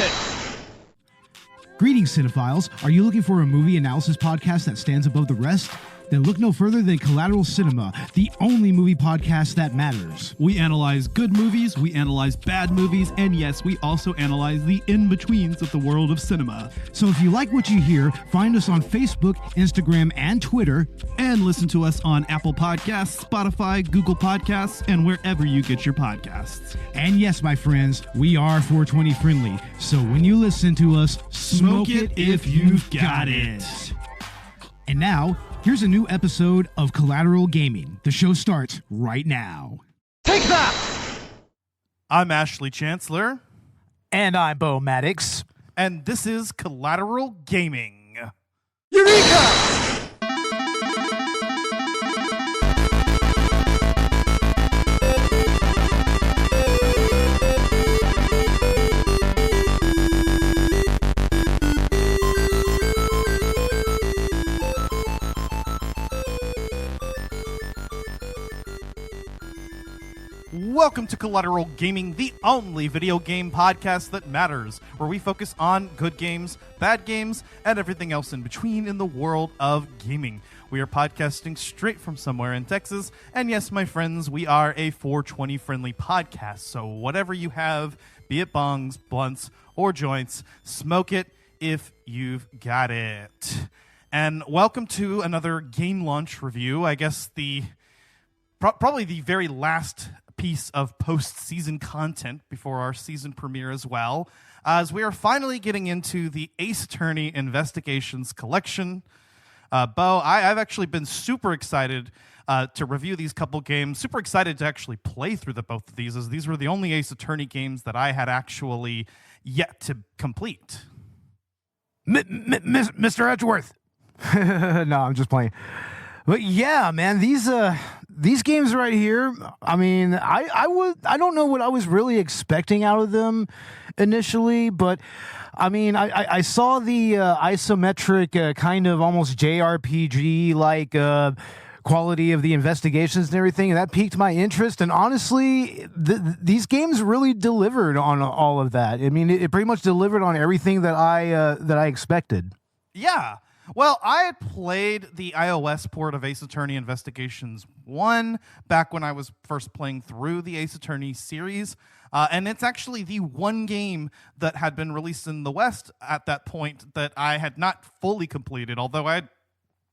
it! Greetings, cinephiles. Are you looking for a movie analysis podcast that stands above the rest? Then look no further than Collateral Cinema, the only movie podcast that matters. We analyze good movies, we analyze bad movies, and yes, we also analyze the in-betweens of the world of cinema. So if you like what you hear, find us on Facebook, Instagram, and Twitter. And listen to us on Apple Podcasts, Spotify, Google Podcasts, and wherever you get your podcasts. And yes, my friends, we are 420 friendly. So when you listen to us, smoke it if you've got it. And now, here's a new episode of Collateral Gaming. The show starts right now. Take that! I'm Ashley Chancellor. And I'm Bo Maddox. And this is Collateral Gaming. Eureka! Welcome to Collateral Gaming, the only video game podcast that matters, where we focus on good games, bad games, and everything else in between in the world of gaming. We are podcasting straight from somewhere in Texas, and yes, my friends, we are a 420 friendly podcast, so whatever you have, be it bongs, blunts, or joints, smoke it if you've got it. And welcome to another game launch review. I guess probably the very last piece of post-season content before our season premiere as well, as we are finally getting into the Ace Attorney Investigations collection. Bo, I've actually been super excited to review these couple games, super excited to actually play through both of these, as these were the only Ace Attorney games that I had actually yet to complete. Mr. Edgeworth. No, I'm just playing. But yeah, man, these games right here, I mean, I don't know what I was really expecting out of them initially, but I mean, I saw the isometric kind of almost JRPG like quality of the investigations and everything, and that piqued my interest. And honestly, these games really delivered on all of that. I mean, it pretty much delivered on everything that I expected. Yeah. Well, I had played the iOS port of Ace Attorney Investigations 1 back when I was first playing through the Ace Attorney series, and it's actually the one game that had been released in the West at that point that I had not fully completed, although I had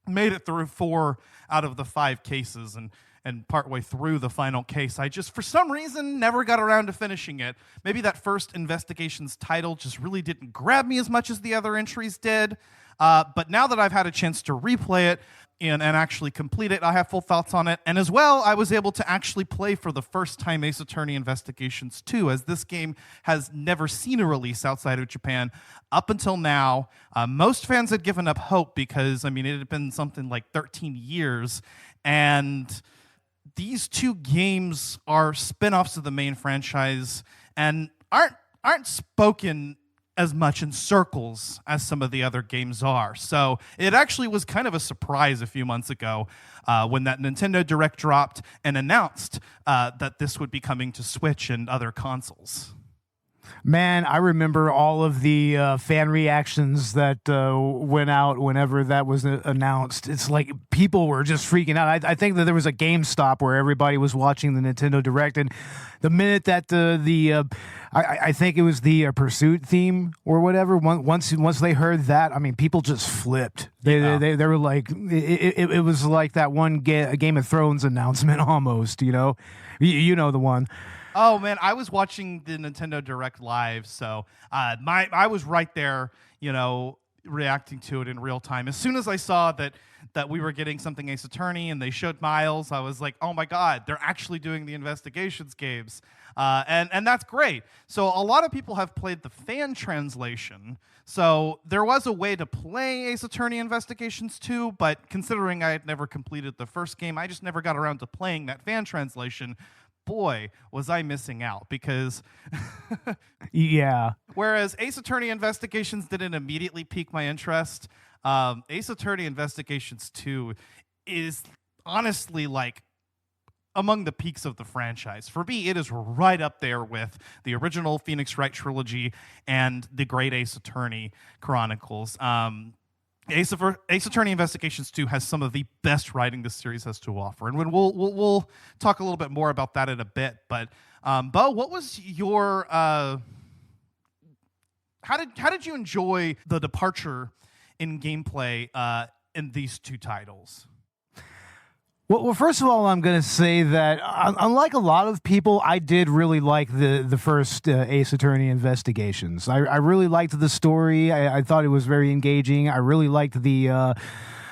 made it through 4 out of the 5 cases, and partway through the final case, I just, for some reason, never got around to finishing it. Maybe that first Investigations title just really didn't grab me as much as the other entries did. But now that I've had a chance to replay it and actually complete it, I have full thoughts on it. And as well, I was able to actually play for the first time Ace Attorney Investigations 2, as this game has never seen a release outside of Japan up until now. Most fans had given up hope because, I mean, it had been something like 13 years. And these two games are spin-offs of the main franchise and aren't spoken as much in circles as some of the other games are. So it actually was kind of a surprise a few months ago when that Nintendo Direct dropped and announced that this would be coming to Switch and other consoles. Man, I remember all of the fan reactions that went out whenever that was announced. It's like people were just freaking out. I think that there was a GameStop where everybody was watching the Nintendo Direct, and the minute that I think it was the Pursuit theme or whatever, once they heard that, I mean, people just flipped. They were like, it was like that one Game of Thrones announcement almost, you know? You know the one. Oh man, I was watching the Nintendo Direct live, so I was right there, you know, reacting to it in real time. As soon as I saw that we were getting something Ace Attorney and they showed Miles, I was like, oh my God, they're actually doing the investigations games, and that's great. So a lot of people have played the fan translation. So there was a way to play Ace Attorney Investigations 2, but considering I had never completed the first game, I just never got around to playing that fan translation. Boy, was I missing out, because yeah. Whereas Ace Attorney Investigations didn't immediately pique my interest, Ace Attorney Investigations 2 is honestly like among the peaks of the franchise. For me, it is right up there with the original Phoenix Wright trilogy and the Great Ace Attorney Chronicles. Ace Attorney Investigations 2 has some of the best writing this series has to offer, and we'll talk a little bit more about that in a bit. But Bo, what was your how did you enjoy the departure in gameplay in these two titles? Well, first of all, I'm going to say that unlike a lot of people, I did really like the first Ace Attorney Investigations. I really liked the story. I thought it was very engaging. I really liked the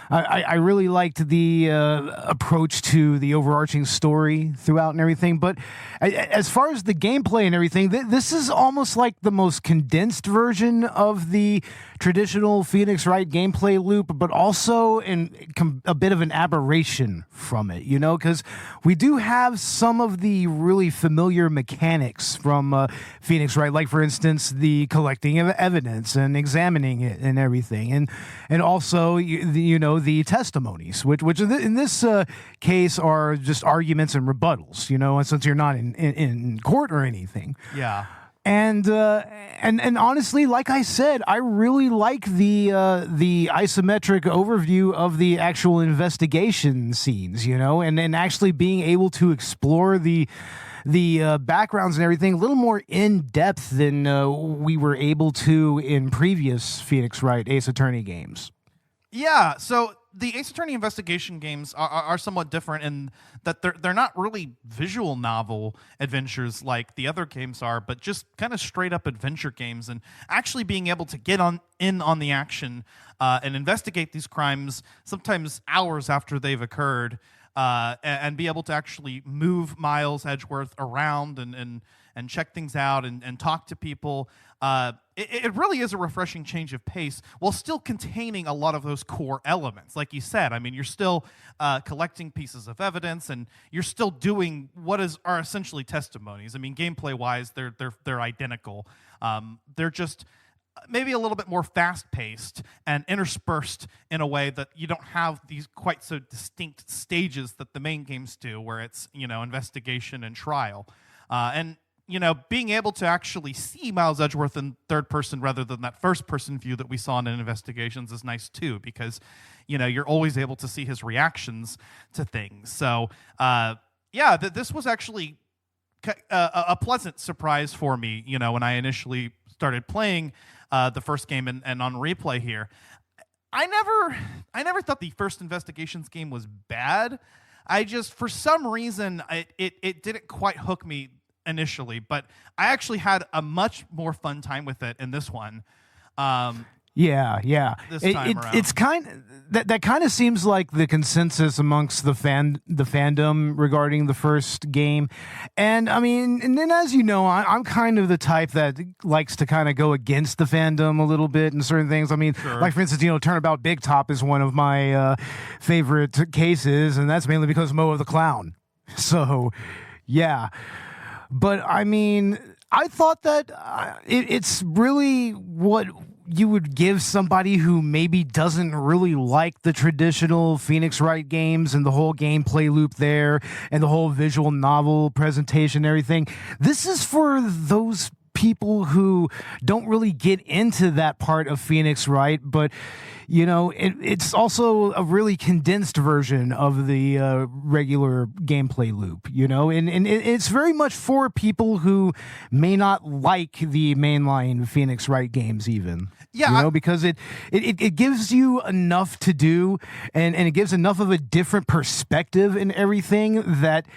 I really liked the approach to the overarching story throughout and everything. But as far as the gameplay and everything, this is almost like the most condensed version of the traditional Phoenix Wright gameplay loop, but also a bit of an aberration from it, you know, because we do have some of the really familiar mechanics from Phoenix Wright, like, for instance, the collecting of evidence and examining it and everything, and also, you know, the testimonies, which in this case are just arguments and rebuttals, you know, and since you're not in court or anything. Yeah. And honestly, like I said, I really like the isometric overview of the actual investigation scenes, you know, and actually being able to explore the backgrounds and everything a little more in depth than we were able to in previous Phoenix Wright Ace Attorney games. Yeah, so the Ace Attorney investigation games are somewhat different in that they're not really visual novel adventures like the other games are, but just kind of straight up adventure games, and actually being able to get in on the action and investigate these crimes sometimes hours after they've occurred, and be able to actually move Miles Edgeworth around and check things out and talk to people. It really is a refreshing change of pace while still containing a lot of those core elements. Like you said, I mean, you're still collecting pieces of evidence, and you're still doing what are essentially testimonies. I mean, gameplay-wise, they're identical. They're just maybe a little bit more fast-paced and interspersed in a way that you don't have these quite so distinct stages that the main games do, where it's, you know, investigation and trial. And you know, being able to actually see Miles Edgeworth in third person rather than that first person view that we saw in Investigations is nice too, because, you know, you're always able to see his reactions to things. So, yeah, this was actually a pleasant surprise for me, you know, when I initially started playing the first game and on replay here. I never thought the first Investigations game was bad. I just, for some reason, it didn't quite hook me initially, but I actually had a much more fun time with it in this one. Yeah. This time around. It's that kind of seems like the consensus amongst the fandom regarding the first game. And I mean, and then as you know, I'm kind of the type that likes to kind of go against the fandom a little bit in certain things. I mean, sure. Like for instance, you know, Turnabout Big Top is one of my favorite cases, and that's mainly because Mo of the Clown. So, yeah. But I mean, I thought that it's really what you would give somebody who maybe doesn't really like the traditional Phoenix Wright games and the whole gameplay loop there and the whole visual novel presentation and everything. This is for those people who don't really get into that part of Phoenix Wright, but you know, it's also a really condensed version of the regular gameplay loop, you know, and it's very much for people who may not like the mainline Phoenix Wright games even. Yeah, you know, because it gives you enough to do and it gives enough of a different perspective in everything that,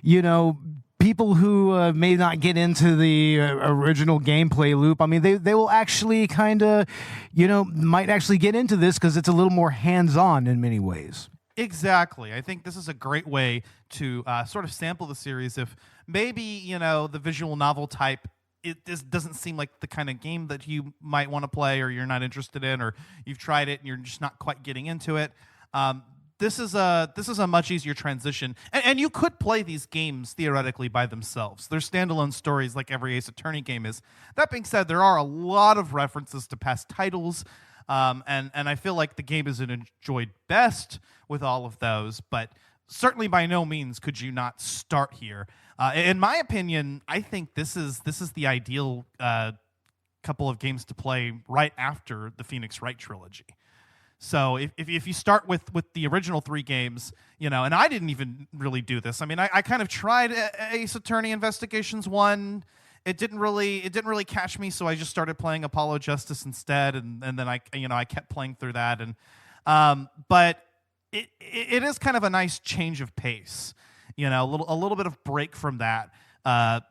you know, people who may not get into the original gameplay loop, I mean, they will actually kind of, you know, might actually get into this because it's a little more hands-on in many ways. Exactly. I think this is a great way to sort of sample the series. If maybe, you know, the visual novel type, this doesn't seem like the kind of game that you might want to play, or you're not interested in, or you've tried it and you're just not quite getting into it. This is a much easier transition, and you could play these games theoretically by themselves. They're standalone stories like every Ace Attorney game is. That being said, there are a lot of references to past titles, and I feel like the game is enjoyed best with all of those. But certainly by no means could you not start here. In my opinion, I think this is the ideal couple of games to play right after the Phoenix Wright trilogy. So if you start with the original 3 games, and I didn't even really do this. I mean, I kind of tried Ace Attorney Investigations 1. It didn't really catch me, so I just started playing Apollo Justice instead, and then I kept playing through that, and but it is kind of a nice change of pace, a little bit of break from that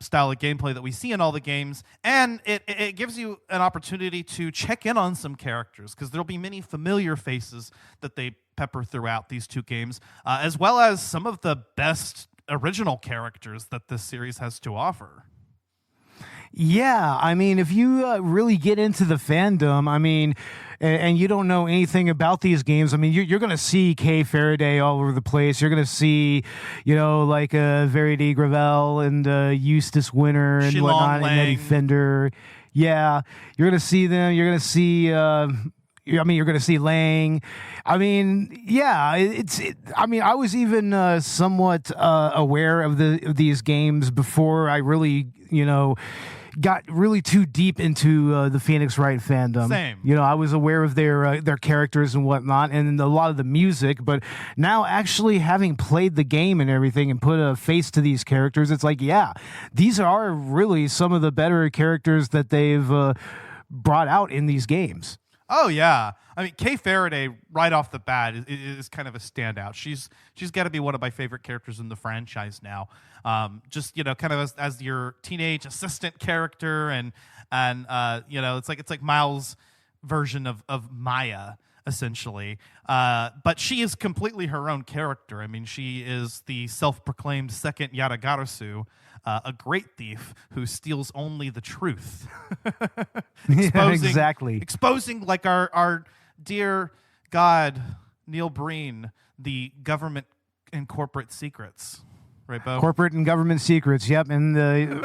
style of gameplay that we see in all the games, and it gives you an opportunity to check in on some characters, because there'll be many familiar faces that they pepper throughout these 2 games, as well as some of the best original characters that this series has to offer. Yeah, I mean, if you really get into the fandom, I mean, and you don't know anything about these games, I mean, you're going to see Kay Faraday all over the place. You're going to see, like Verity Gravel and Eustace Winter and whatnot, and Eddie Fender. Yeah, you're going to see them. You're going to see... you're going to see Lang. I mean, yeah, I was even somewhat aware of these games before I really, got really too deep into the Phoenix Wright fandom. Same. I was aware of their characters and whatnot, and a lot of the music. But now, actually having played the game and everything, and put a face to these characters, it's like, yeah, these are really some of the better characters that they've brought out in these games. Oh yeah, I mean, Kay Faraday right off the bat is kind of a standout. She's got to be one of my favorite characters in the franchise now. Just kind of as your teenage assistant character, and it's like Miles' version of Maya essentially. But she is completely her own character. I mean, she is the self-proclaimed second Yaragarasu. A great thief who steals only the truth. Yeah, exactly. Exposing like our dear God, Neil Breen, the government and corporate secrets. Right, Bo? Corporate and government secrets, yep. And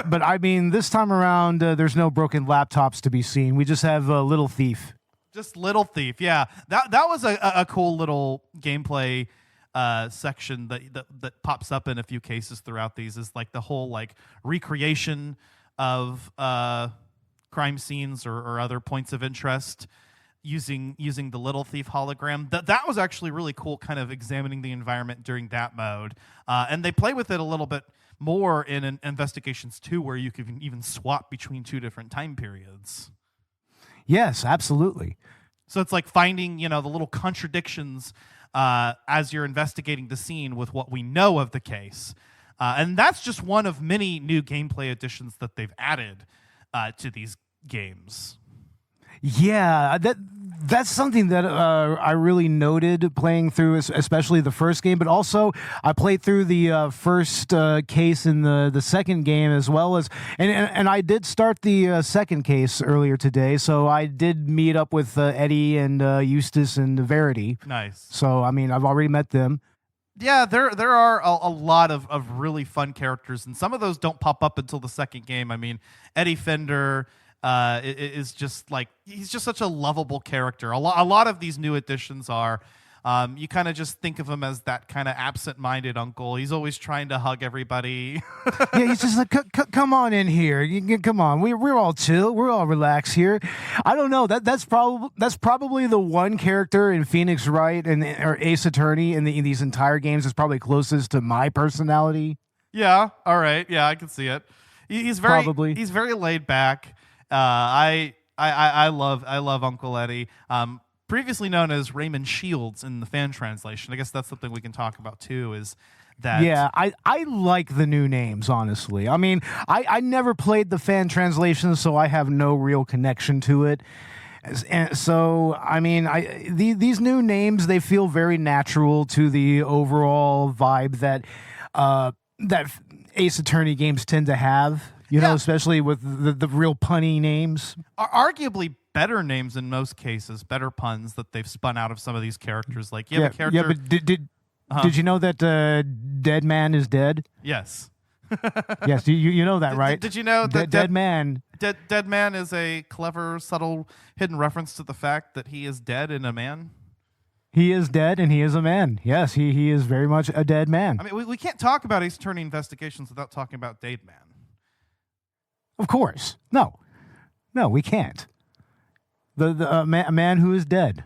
but I mean, this time around, there's no broken laptops to be seen. We just have Little Thief. Just Little Thief, yeah. That was a cool little gameplay section that pops up in a few cases throughout these, is like the whole like recreation of crime scenes or other points of interest using the Little Thief hologram. That was actually really cool, kind of examining the environment during that mode. And they play with it a little bit more in Investigations 2, where you can even swap between 2 different time periods. Yes, absolutely. So it's like finding, the little contradictions as you're investigating the scene with what we know of the case. And that's just one of many new gameplay additions that they've added to these games. Yeah, that's something that I really noted playing through, especially the first game, but also I played through the first case in the second game, as well as, and I did start the second case earlier today, so I did meet up with Eddie and Eustace and Verity. Nice. So, I mean, I've already met them. Yeah, there are a lot of really fun characters, and some of those don't pop up until the second game. I mean, Eddie Fender is just like, he's just such a lovable character. A lot of these new additions are. You kind of just think of him as that kind of absent-minded uncle. He's always trying to hug everybody. Yeah, he's just like, come on in here. Come on, we're all chill. We're all relaxed here. I don't know. That's probably the one character in Phoenix Wright or Ace Attorney in these entire games is probably closest to my personality. Yeah. All right. Yeah, I can see it. He's very laid back. I love Uncle Eddie. Previously known as Raymond Shields in the fan translation. I guess that's something we can talk about too, is that... Yeah, I like the new names, honestly. I mean, I never played the fan translation, so I have no real connection to it. And so, I mean, these new names, they feel very natural to the overall vibe that Ace Attorney games tend to have. You know, especially with the real punny names. Arguably better names in most cases, better puns that they've spun out of some of these characters. Like, you have a character... Yeah, but did you know that Dead Man is dead? Yes. Yes, you know that, right? Did you know that Dead Man... Dead Man is a clever, subtle, hidden reference to the fact that he is dead in a man? He is dead, and he is a man. Yes, he is very much a dead man. I mean, we can't talk about Ace Attorney Investigations without talking about Dade Man. Of course. No, we can't. A man who is dead.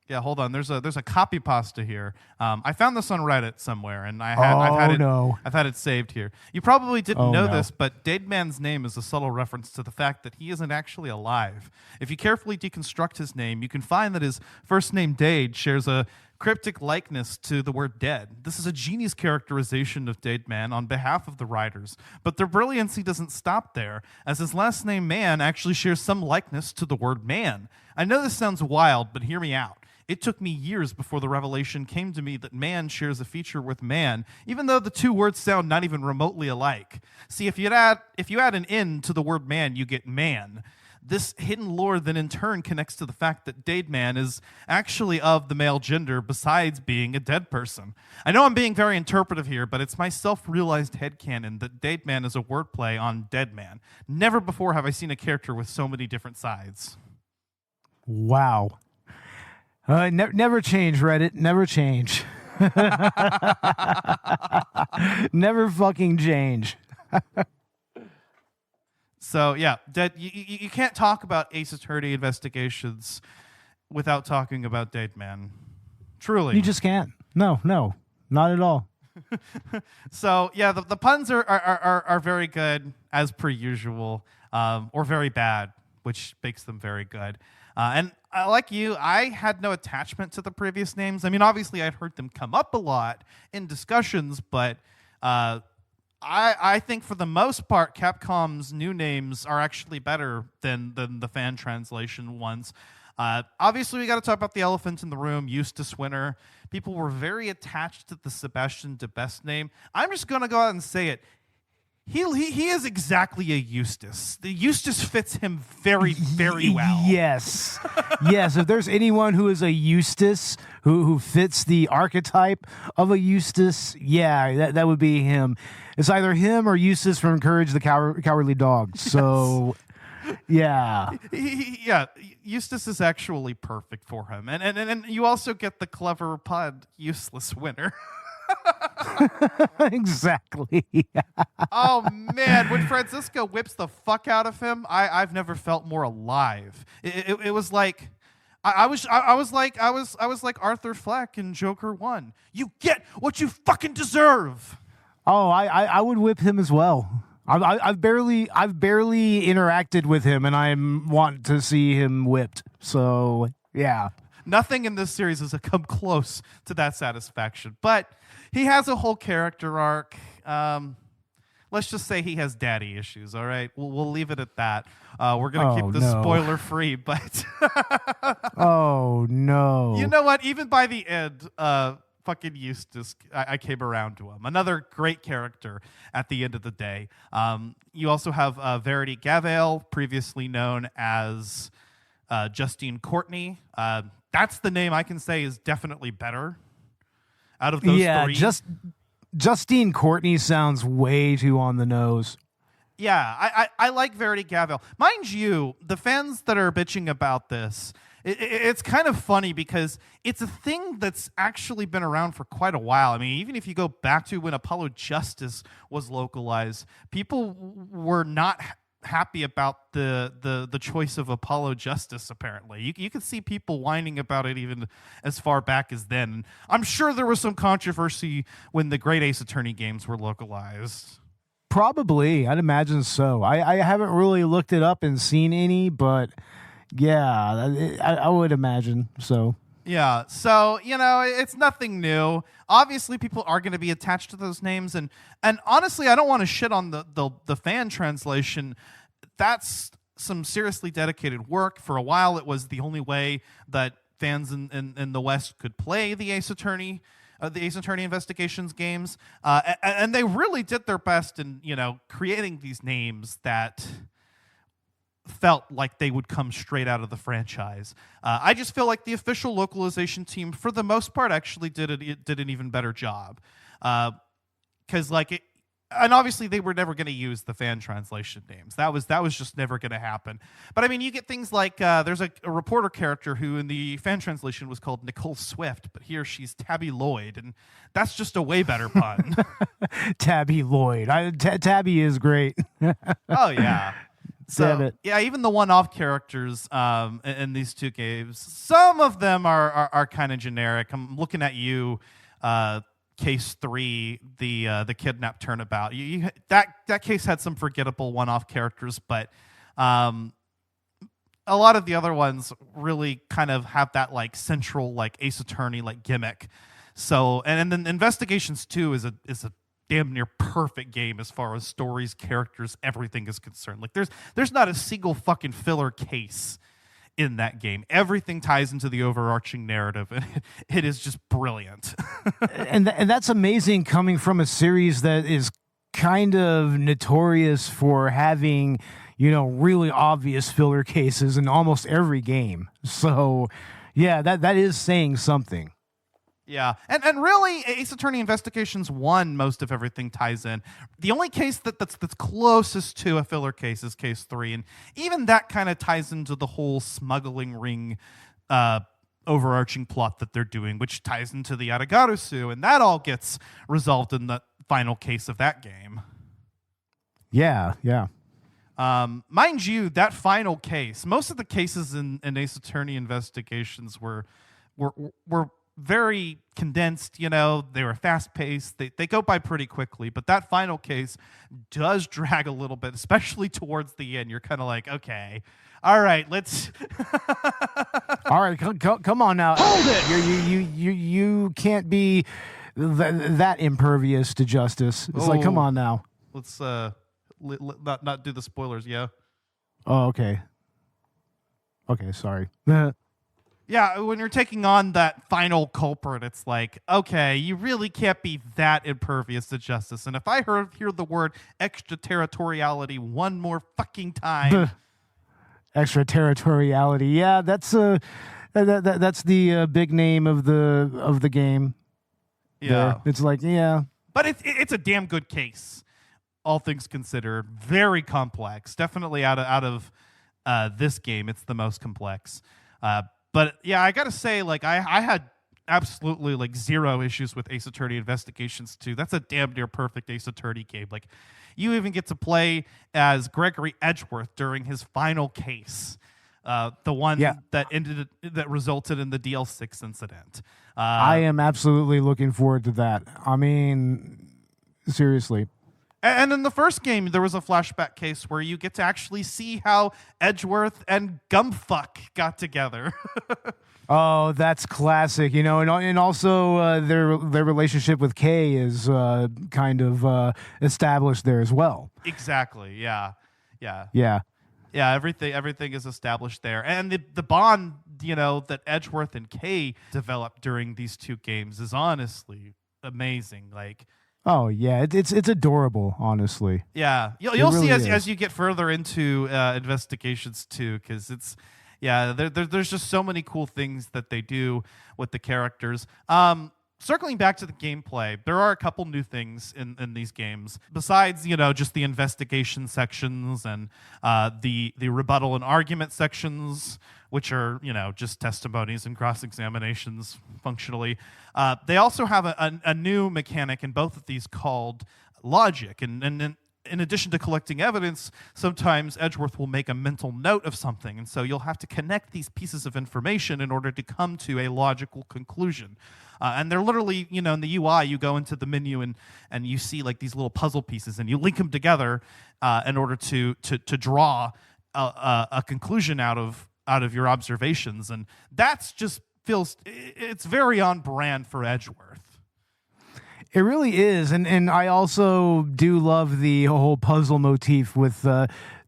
Yeah, hold on. There's a copy pasta here. I found this on Reddit somewhere, and I've had it saved here. You probably didn't know this, but Dade Man's name is a subtle reference to the fact that he isn't actually alive. If you carefully deconstruct his name, you can find that his first name Dade shares a cryptic likeness to the word dead. This is a genius characterization of Dade Man on behalf of the writers, but their brilliancy doesn't stop there, as his last name Man actually shares some likeness to the word man. I know this sounds wild, but hear me out. It took me years before the revelation came to me that man shares a feature with man, even though the two words sound not even remotely alike. See, if you add an N to the word man, you get man. This hidden lore then in turn connects to the fact that Dade Man is actually of the male gender besides being a dead person. I know I'm being very interpretive here, but it's my self-realized headcanon that Dade Man is a wordplay on dead man. Never before have I seen a character with so many different sides. Wow. Never change, Reddit. Never change. Never fucking change. So, yeah, you can't talk about Ace Attorney Investigations without talking about Dade Man. Truly. You just can't. No, not at all. So, yeah, the puns are very good, as per usual, or very bad, which makes them very good. And like you, I had no attachment to the previous names. I mean, obviously, I'd heard them come up a lot in discussions, but I think for the most part, Capcom's new names are actually better than the fan translation ones. Obviously, we got to talk about the elephant in the room, Eustace Winter. People were very attached to the Sebastian de Best name. I'm just going to go out and say it. He is exactly a Eustace. The Eustace fits him very, very well. Yes. Yes, if there's anyone who is a Eustace, who fits the archetype of a Eustace, yeah, that would be him. It's either him or Eustace from Courage the Cowardly Dog. So, yeah. Yeah, Eustace is actually perfect for him. And you also get the clever pun, Useless Winner. Exactly. Oh man, when Francisco whips the fuck out of him, I've never felt more alive. It was like I was like Arthur Fleck in Joker 1. You get what you fucking deserve. Oh, I would whip him as well. I've barely interacted with him, and I want to see him whipped. So yeah. Nothing in this series has come close to that satisfaction. But he has a whole character arc. Let's just say he has daddy issues, all right? We'll leave it at that. We're going to keep this spoiler-free, but... Oh, no. You know what? Even by the end, fucking Eustace, I came around to him. Another great character at the end of the day. You also have Verity Gavale, previously known as Justine Courtney. That's the name I can say is definitely better out of those three. Yeah, Justine Courtney sounds way too on the nose. Yeah, I like Verity Gavale. Mind you, the fans that are bitching about this, it's kind of funny because it's a thing that's actually been around for quite a while. I mean, even if you go back to when Apollo Justice was localized, people were not happy about the choice of Apollo Justice, apparently. You could see people whining about it even as far back as then. I'm sure there was some controversy when the Great Ace Attorney games were localized. Probably. I'd imagine so. I haven't really looked it up and seen any, but yeah, I would imagine so. Yeah, so, it's nothing new. Obviously, people are going to be attached to those names, and honestly, I don't want to shit on the fan translation. That's some seriously dedicated work. For a while, it was the only way that fans in the West could play the Ace Attorney Investigations games, and they really did their best in, creating these names that felt like they would come straight out of the franchise. I just feel like the official localization team, for the most part, actually did an even better job. Because and obviously they were never going to use the fan translation names. That was just never going to happen. But I mean, you get things like there's a reporter character who in the fan translation was called Nicole Swift, but here she's Tabby Lloyd, and that's just a way better pun. Tabby Lloyd. Tabby is great. Oh yeah. So Damn it. yeah, even the one-off characters in these two games, some of them are kind of generic. I'm looking at you. Case 3, the kidnap turnabout. That case had some forgettable one-off characters, but a lot of the other ones really kind of have that like central like Ace Attorney like gimmick. So and then Investigations 2 is a damn near perfect game as far as stories, characters, everything is concerned. Like there's not a single fucking filler case in that game. Everything ties into the overarching narrative, and it is just brilliant. and that's amazing coming from a series that is kind of notorious for having, really obvious filler cases in almost every game. So, yeah, that is saying something. Yeah, and really, Ace Attorney Investigations 1, most of everything ties in. The only case that's closest to a filler case is Case 3, and even that kind of ties into the whole smuggling ring overarching plot that they're doing, which ties into the Aragarusu, and that all gets resolved in the final case of that game. Yeah. Mind you, that final case, most of the cases in Ace Attorney Investigations were very condensed, they were fast-paced. They go by pretty quickly, but that final case does drag a little bit, especially towards the end. You're kind of like, okay, all right, let's... All right, come on now. Hold it! You can't be that impervious to justice. It's like, come on now. Let's not do the spoilers, yeah? Oh, okay. Okay, sorry. Yeah, when you're taking on that final culprit, it's like, okay, you really can't be that impervious to justice. And if I hear the word extraterritoriality one more fucking time... Extraterritoriality, yeah, that's the big name of the game. Yeah, there. It's like, yeah. But it's a damn good case, all things considered. Very complex. Definitely out of this game, it's the most complex. But yeah, I gotta say, like I had absolutely like zero issues with Ace Attorney Investigations 2. That's a damn near perfect Ace Attorney game. Like you even get to play as Gregory Edgeworth during his final case, the one that resulted in the DL6 incident. I am absolutely looking forward to that. I mean, seriously. And in the first game, there was a flashback case where you get to actually see how Edgeworth and Gumfuck got together. Oh, that's classic, and also their relationship with Kay is kind of established there as well. Exactly. Yeah. Everything is established there, and the bond that Edgeworth and Kay developed during these two games is honestly amazing. Like. Oh yeah, it's adorable, honestly. Yeah, you'll really see as you get further into Investigations 2, because there's just so many cool things that they do with the characters. Circling back to the gameplay, there are a couple new things in these games besides just the investigation sections and the rebuttal and argument sections, which are just testimonies and cross examinations functionally. They also have a new mechanic in both of these called logic, and in addition to collecting evidence, sometimes Edgeworth will make a mental note of something, and so you'll have to connect these pieces of information in order to come to a logical conclusion. And they're literally, in the UI, you go into the menu and you see like these little puzzle pieces, and you link them together in order to draw a conclusion out of your observations, and that's just it's very on brand for Edgeworth. It really is, and I also do love the whole puzzle motif with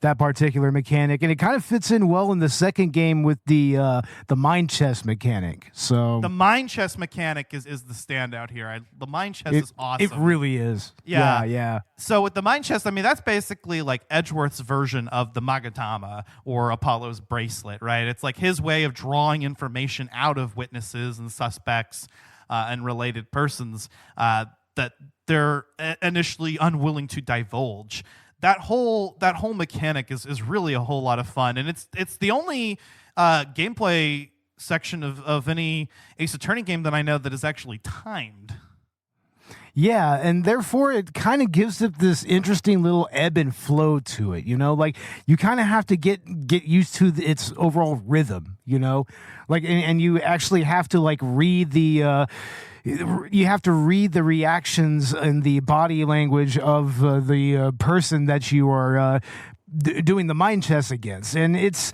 that particular mechanic, and it kind of fits in well in the second game with the mind chess mechanic. So the mind chess mechanic is the standout here. The mind chess is awesome. It really is. Yeah. So with the mind chess, I mean, that's basically like Edgeworth's version of the Magatama or Apollo's bracelet, right? It's like his way of drawing information out of witnesses and suspects and related persons. that they're initially unwilling to divulge. That whole mechanic is really a whole lot of fun, and it's the only gameplay section of any Ace Attorney game that I know that is actually timed. Yeah, and therefore it kind of gives it this interesting little ebb and flow to it, like you kind of have to get used to its overall rhythm, like and you actually have to like read the reactions and the body language of the person that you are doing the mind chess against, and it's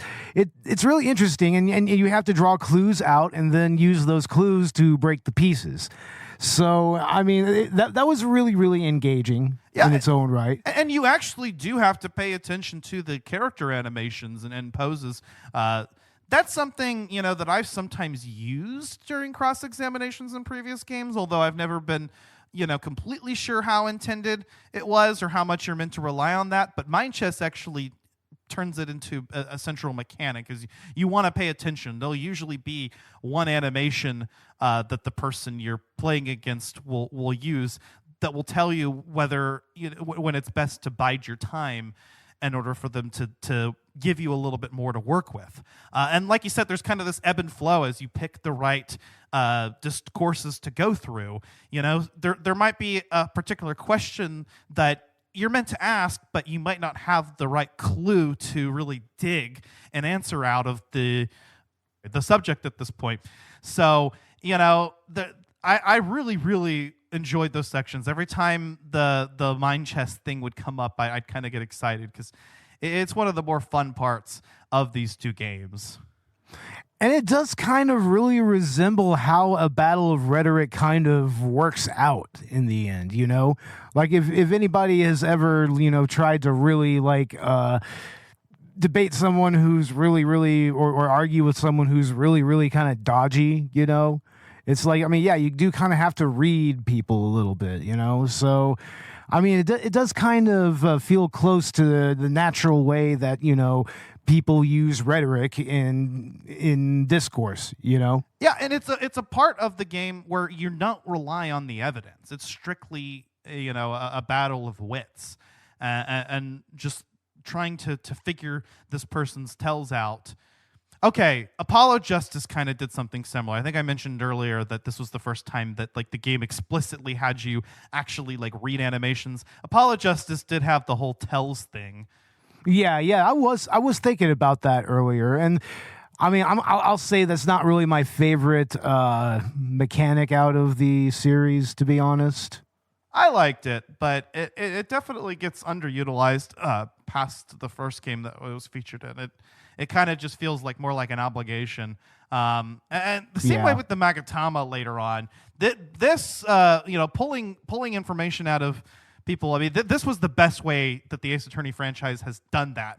really interesting, and you have to draw clues out and then use those clues to break the pieces. So, I mean, that was really, really engaging in its own right. And you actually do have to pay attention to the character animations and poses. That's something, that I've sometimes used during cross-examinations in previous games, although I've never been, completely sure how intended it was or how much you're meant to rely on that. But Mind Chess actually turns it into a central mechanic, because you want to pay attention. There'll usually be one animation that the person you're playing against will use that will tell you whether when it's best to bide your time in order for them to give you a little bit more to work with. And like you said, there's kind of this ebb and flow as you pick the right discourses to go through. There might be a particular question that you're meant to ask, but you might not have the right clue to really dig an answer out of the subject at this point. So, I really, really enjoyed those sections. Every time the mind chess thing would come up, I'd kind of get excited, because it's one of the more fun parts of these two games. And it does kind of really resemble how a battle of rhetoric kind of works out in the end, Like if anybody has ever, tried to really like debate someone who's really, really, or argue with someone who's really, really kind of dodgy, it's like, I mean, yeah, you do kind of have to read people a little bit, So, I mean, it does kind of feel close to the natural way that, people use rhetoric in discourse, Yeah, and it's a part of the game where you don't rely on the evidence. It's strictly a battle of wits, and just trying to figure this person's tells out. Okay, Apollo Justice kind of did something similar. I think I mentioned earlier that this was the first time that like the game explicitly had you actually like read animations. Apollo Justice did have the whole tells thing. Yeah, I was thinking about that earlier, and I mean, I'll say that's not really my favorite mechanic out of the series, to be honest. I liked it, but it definitely gets underutilized past the first game that was featured in it. It kind of just feels like more like an obligation. And the same way with the Magatama later on. This pulling information out of people. I mean, this was the best way that the Ace Attorney franchise has done that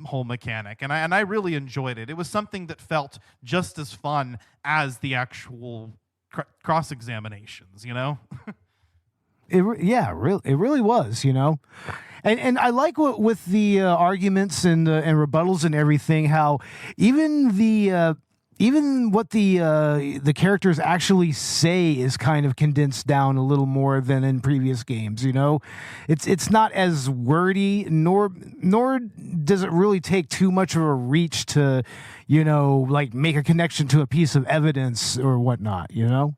whole mechanic, and I really enjoyed it. It was something that felt just as fun as the actual cross examinations. It really was, and I like what with the arguments and rebuttals and everything, how even what the characters actually say is kind of condensed down a little more than in previous games. It's not as wordy, nor does it really take too much of a reach to, like make a connection to a piece of evidence or whatnot. Yeah.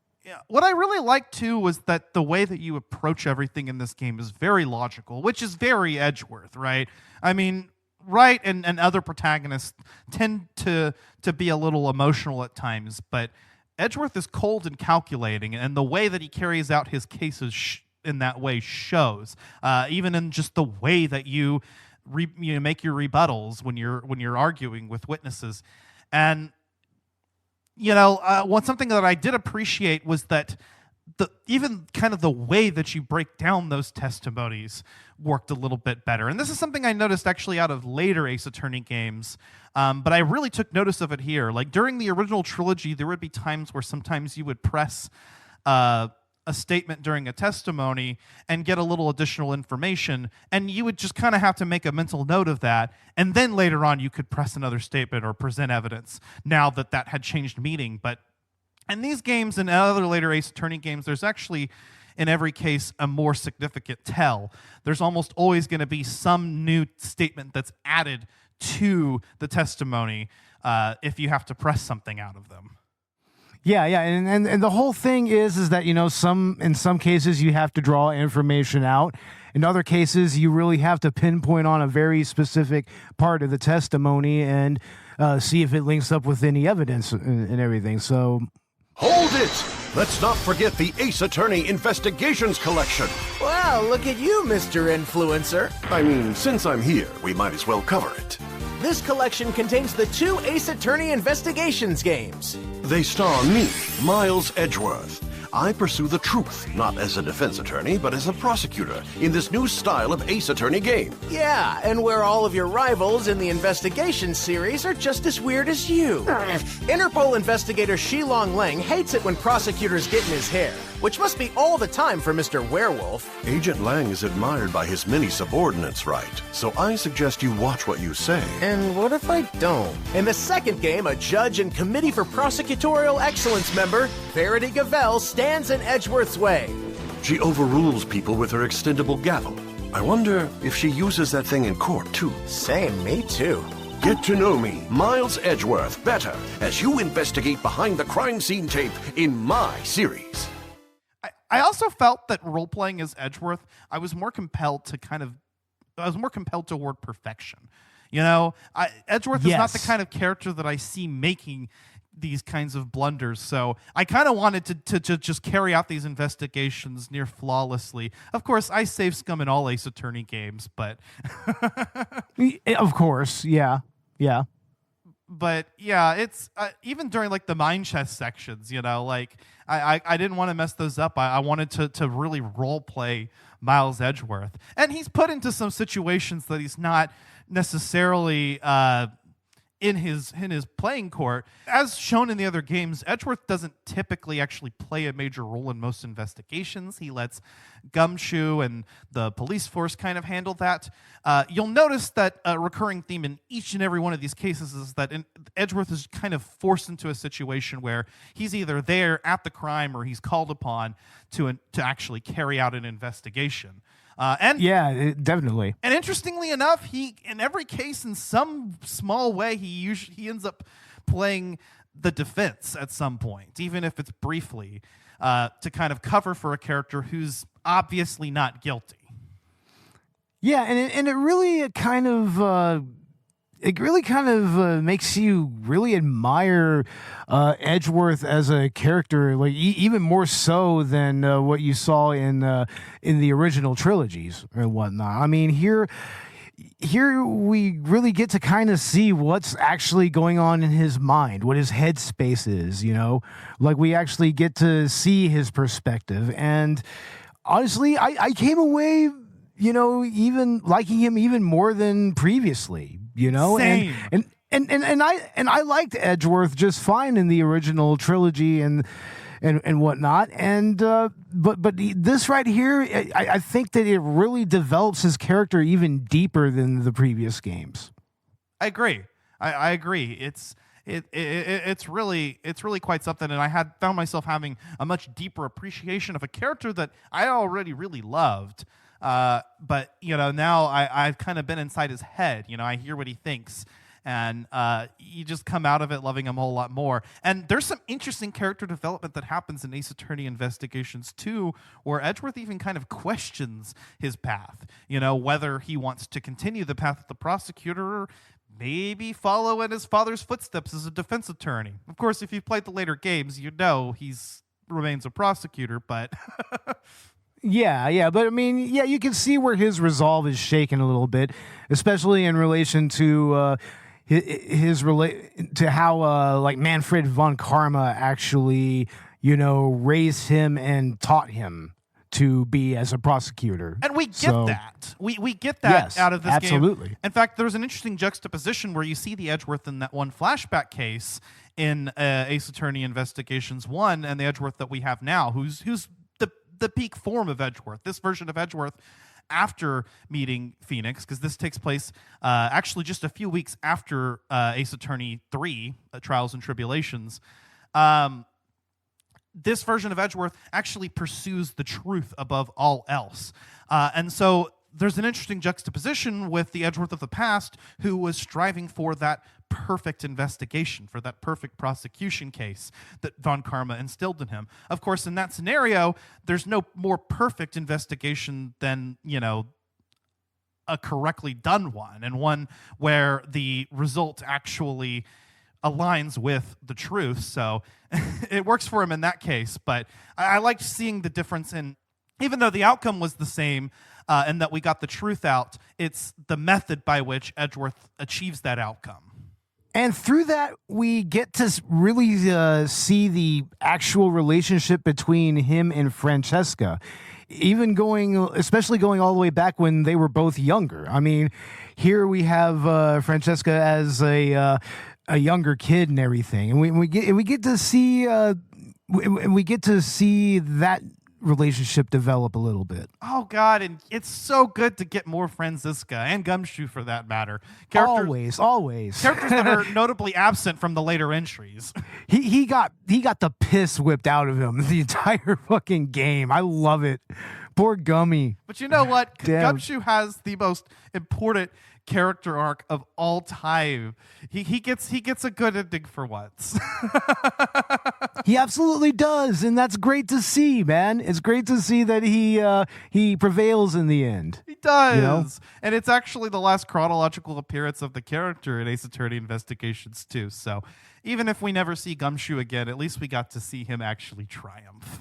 What I really liked too was that the way that you approach everything in this game is very logical, which is very Edgeworth, right? I mean, Wright and other protagonists tend to be a little emotional at times, but Edgeworth is cold and calculating, and the way that he carries out his cases in that way shows, even in just the way that you make your rebuttals when you're arguing with witnesses. And something that I did appreciate was that even kind of the way that you break down those testimonies worked a little bit better. And this is something I noticed actually out of later Ace Attorney games, but I really took notice of it here. Like during the original trilogy, there would be times where sometimes you would press a statement during a testimony and get a little additional information, and you would just kind of have to make a mental note of that, and then later on you could press another statement or present evidence now that had changed meaning. But in these games and other later Ace Attorney games, there's actually in every case, a more significant tell. There's almost always going to be some new statement that's added to the testimony if you have to press something out of them. Yeah, and the whole thing is that, you know, in some cases you have to draw information out. In other cases, you really have to pinpoint on a very specific part of the testimony and see if it links up with any evidence and everything. So, hold it! Let's not forget the Ace Attorney Investigations Collection. Wow, look at you, Mr. Influencer. I mean, since I'm here, we might as well cover it. This collection contains the 2 Ace Attorney Investigations games. They star me, Miles Edgeworth. I pursue the truth, not as a defense attorney, but as a prosecutor, in this new style of Ace Attorney game. Yeah, and where all of your rivals in the investigation series are just as weird as you. Interpol investigator Shilong Lang hates it when prosecutors get in his hair, which must be all the time for Mr. Werewolf. Agent Lang is admired by his many subordinates, right? So I suggest you watch what you say. And what if I don't? In the second game, a judge and Committee for Prosecutorial Excellence member, Verity Gavelle, stands in Edgeworth's way. She overrules people with her extendable gavel. I wonder if she uses that thing in court, too. Same, me too. Get to know me, Miles Edgeworth, better as you investigate behind the crime scene tape in my series. I also felt that role-playing as Edgeworth, I was more compelled toward perfection. You know, Edgeworth is not the kind of character that I see making these kinds of blunders, so I kind of wanted to just carry out these investigations near flawlessly. Of course, I save scum in all Ace Attorney games, but... Of course, yeah. But yeah, it's even during like the mind chess sections, you know, like I didn't want to mess those up. I wanted to really role play Miles Edgeworth, and he's put into some situations that he's not necessarily in his playing court. As shown in the other games, Edgeworth doesn't typically actually play a major role in most investigations. He lets Gumshoe and the police force kind of handle that. You'll notice that a recurring theme in each and every one of these cases is that Edgeworth is kind of forced into a situation where he's either there at the crime or he's called upon to actually carry out an investigation. Definitely. And interestingly enough, he in every case, in some small way, he ends up playing the defense at some point, even if it's briefly, to kind of cover for a character who's obviously not guilty. Yeah, and it really kind of makes you really admire Edgeworth as a character, like even more so than what you saw in the original trilogies and whatnot. I mean, here we really get to kind of see what's actually going on in his mind, what his headspace is, you know? Like, we actually get to see his perspective. And honestly, I came away, you know, even liking him even more than previously, you know? Same. And I liked Edgeworth just fine in the original trilogy and whatnot. And but this right here, I think that it really develops his character even deeper than the previous games. I agree. I agree. It's really quite something, and I found myself having a much deeper appreciation of a character that I already really loved. But you know, now I've kind of been inside his head. You know, I hear what he thinks. And you just come out of it loving him a whole lot more. And there's some interesting character development that happens in Ace Attorney Investigations 2, where Edgeworth even kind of questions his path. You know, whether he wants to continue the path of the prosecutor or maybe follow in his father's footsteps as a defense attorney. Of course, if you've played the later games, you know he's remains a prosecutor, but... Yeah, but I mean, yeah, you can see where his resolve is shaken a little bit, especially in relation to to how like Manfred von Karma actually, you know, raised him and taught him to be as a prosecutor. And we get that. We get that out of this game. Absolutely. In fact, there's an interesting juxtaposition where you see the Edgeworth in that one flashback case in Ace Attorney Investigations 1 and the Edgeworth that we have now, who's the peak form of Edgeworth. This version of Edgeworth after meeting Phoenix, because this takes place actually just a few weeks after Ace Attorney 3, Trials and Tribulations. this version of Edgeworth actually pursues the truth above all else. And so there's an interesting juxtaposition with the Edgeworth of the past, who was striving for that perfect investigation, for that perfect prosecution case that Von Karma instilled in him. Of course, in that scenario, there's no more perfect investigation than, a correctly done one, and one where the result actually aligns with the truth. So it works for him in that case. But I liked seeing the difference in, even though the outcome was the same, and that we got the truth out, it's the method by which Edgeworth achieves that outcome. And through that, we get to really see the actual relationship between him and Francesca, especially going all the way back when they were both younger. I mean, here we have Francesca as a younger kid and everything, and we get to see that relationship develop a little bit. Oh God, and it's so good to get more Franziska and Gumshoe for that matter. Always. Characters that are notably absent from the later entries. He got the piss whipped out of him the entire fucking game. I love it. Poor Gummy. But you know what? Damn. Gumshoe has the most important character arc of all time. He gets a good ending for once. He absolutely does, and that's great to see, man. It's great to see that he prevails in the end. He does. You know? And it's actually the last chronological appearance of the character in Ace Attorney Investigations too. So even if we never see Gumshoe again, at least we got to see him actually triumph.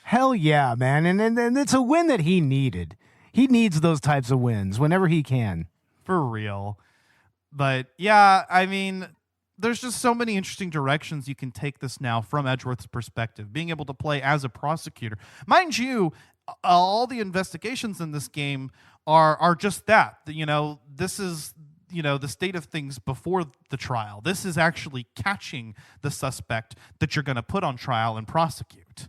Hell yeah, man. And it's a win that he needed. He needs those types of wins whenever he can. For real. But yeah, I mean, there's just so many interesting directions you can take this now from Edgeworth's perspective, being able to play as a prosecutor. Mind you, all the investigations in this game are just that. This is, the state of things before the trial. This is actually catching the suspect that you're going to put on trial and prosecute.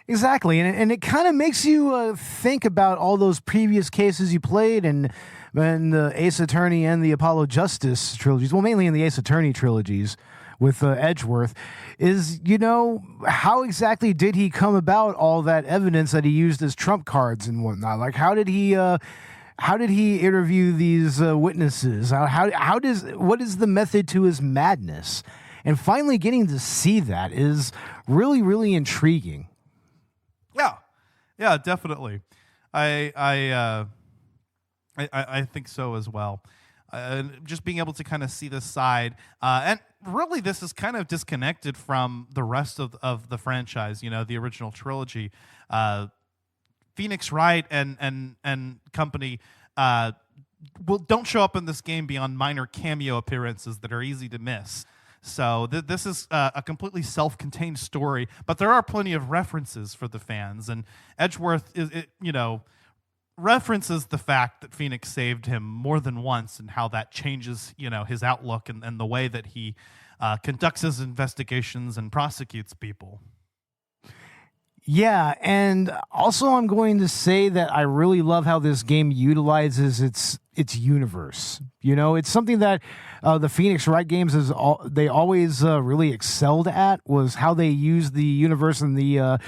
Exactly, and it kind of makes you think about all those previous cases you played and the Ace Attorney and the Apollo Justice trilogies, well, mainly in the Ace Attorney trilogies with Edgeworth, is, how exactly did he come about all that evidence that he used as trump cards and whatnot? Like, how did he interview these witnesses? What is the method to his madness? And finally getting to see that is really, really intriguing. Yeah, definitely. I think so as well. Just being able to kind of see this side, and really this is kind of disconnected from the rest of the franchise. The original trilogy. Phoenix Wright and company don't show up in this game beyond minor cameo appearances that are easy to miss. So this is a completely self-contained story, but there are plenty of references for the fans. And Edgeworth references the fact that Phoenix saved him more than once, and how that changes his outlook and the way that he conducts his investigations and prosecutes people. Yeah, and also I'm going to say that I really love how this game utilizes its universe. It's something that the Phoenix Wright games they always really excelled at, was how they use the universe and the